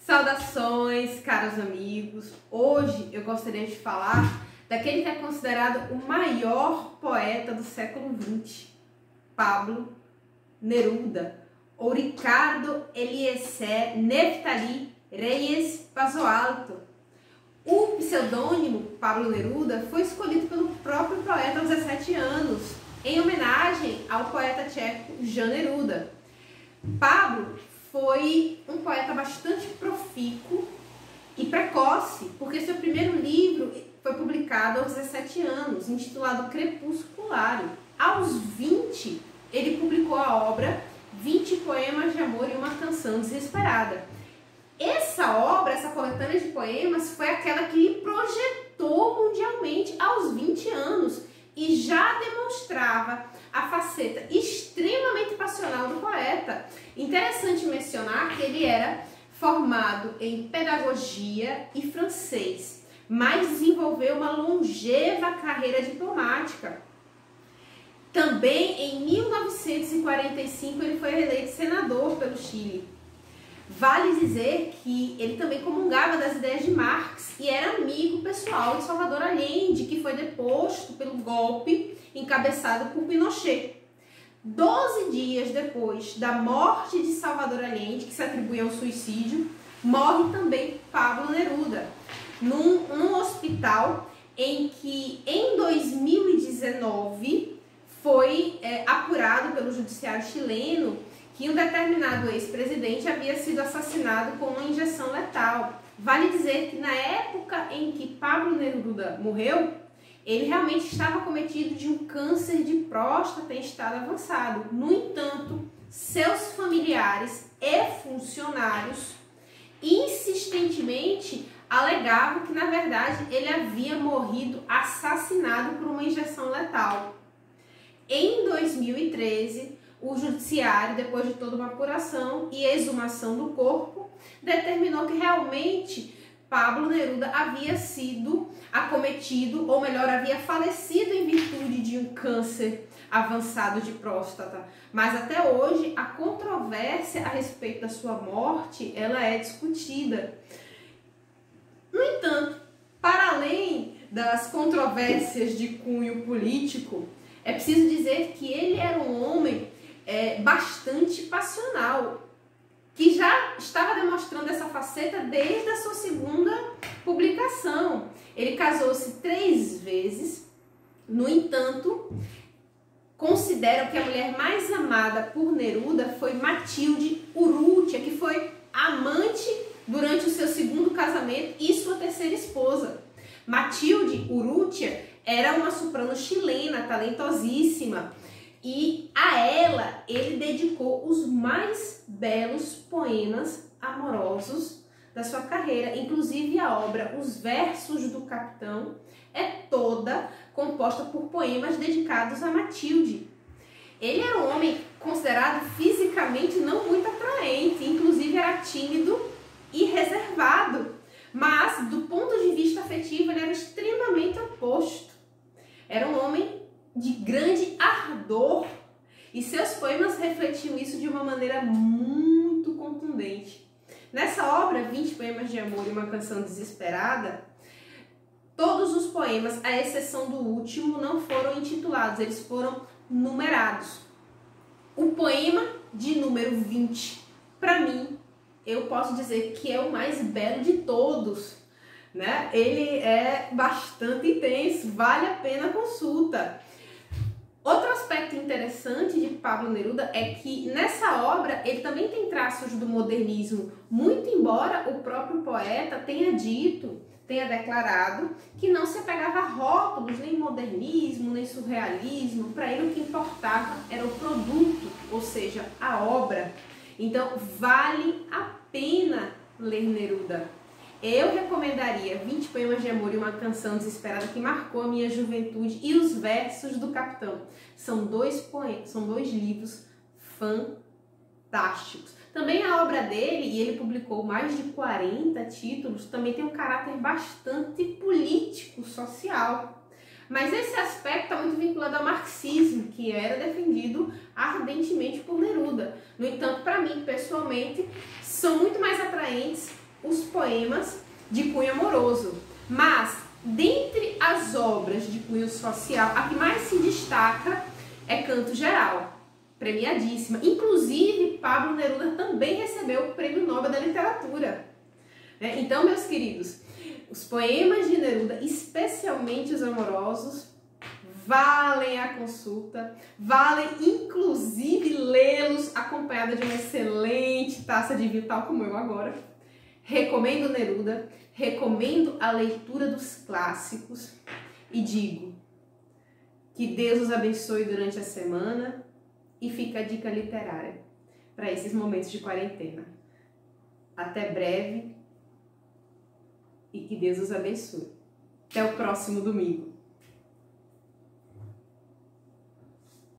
Saudações, caros amigos! Hoje eu gostaria de falar daquele que é considerado o maior poeta do século XX, Pablo Neruda, ou Ricardo Eliezer Neftali Reyes Pasoalto. O pseudônimo Pablo Neruda foi escolhido pelo próprio poeta aos 17 anos, em homenagem ao poeta tcheco Jan Neruda. Pablo foi um poeta bastante profícuo e precoce, porque seu primeiro livro foi publicado aos 17 anos, intitulado Crepusculário. Aos 20, ele publicou a obra 20 Poemas de Amor e uma Canção Desesperada. Essa obra, essa coletânea de poemas, foi aquela que lhe projetou mundialmente aos 20 anos e já demonstrava a faceta extremamente passional do poeta. Interessante mencionar que ele era formado em pedagogia e francês, mas desenvolveu uma longeva carreira diplomática. Também em 1945 ele foi eleito senador pelo Chile. Vale dizer que ele também comungava das ideias de Marx e era amigo pessoal de Salvador Allende, que foi deposto pelo golpe encabeçado por Pinochet. 12 dias depois da morte de Salvador Allende, que se atribui ao suicídio, morre também Pablo Neruda, num hospital em que em 2019 foi apurado pelo judiciário chileno que um determinado ex-presidente havia sido assassinado com uma injeção letal. Vale dizer que na época em que Pablo Neruda morreu, ele realmente estava cometido de um câncer de próstata em estado avançado. No entanto, seus familiares e funcionários insistentemente alegavam que, na verdade, ele havia morrido assassinado por uma injeção letal. Em 2013, o judiciário, depois de toda uma apuração e exumação do corpo, determinou que realmente Pablo Neruda havia sido acometido, ou melhor, havia falecido em virtude de um câncer avançado de próstata. Mas até hoje a controvérsia a respeito da sua morte, ela é discutida. No entanto, para além das controvérsias de cunho político, é preciso dizer que ele era um homem bastante passional, que já estava demonstrando essa faceta desde a sua segunda publicação. Ele casou-se 3 vezes, no entanto, consideram que a mulher mais amada por Neruda foi Matilde Urrutia, que foi amante durante o seu segundo casamento e sua terceira esposa. Matilde Urrutia era uma soprano chilena, talentosíssima, e a ela ele dedicou os mais belos poemas amorosos da sua carreira. Inclusive a obra Os Versos do Capitão é toda composta por poemas dedicados a Matilde. Ele era um homem considerado fisicamente não muito atraente, inclusive era tímido e reservado, mas do ponto de vista afetivo ele era extremamente oposto. Era um homem de grande ardor e seus poemas refletiam isso de uma maneira muito contundente. Nessa obra, 20 Poemas de Amor e uma Canção Desesperada, todos os poemas, à exceção do último, não foram intitulados, eles foram numerados. O poema de número 20, para mim, eu posso dizer que é o mais belo de todos, né? Ele é bastante intenso, vale a pena a consulta. Outro aspecto interessante de Pablo Neruda é que nessa obra ele também tem traços do modernismo, muito embora o próprio poeta tenha declarado que não se apegava a rótulos, nem modernismo, nem surrealismo. Para ele o que importava era o produto, ou seja, a obra. Então vale a pena ler Neruda. Eu recomendaria 20 Poemas de Amor e uma Canção Desesperada, que marcou a minha juventude, e Os Versos do Capitão. São dois livros fantásticos. Também a obra dele, e ele publicou mais de 40 títulos, também tem um caráter bastante político, social. Mas esse aspecto está muito vinculado ao marxismo, que era defendido ardentemente por Neruda. No entanto, para mim, pessoalmente, são muito mais atraentes os poemas de cunho amoroso. Mas, dentre as obras de cunho social, a que mais se destaca é Canto Geral, premiadíssima. Inclusive, Pablo Neruda também recebeu o Prêmio Nobel da Literatura. Então, meus queridos, os poemas de Neruda, especialmente os amorosos, valem a consulta, valem inclusive lê-los acompanhada de uma excelente taça de vinho, tal como eu agora. Recomendo Neruda, recomendo a leitura dos clássicos e digo que Deus os abençoe durante a semana e fica a dica literária para esses momentos de quarentena. Até breve e que Deus os abençoe. Até o próximo domingo.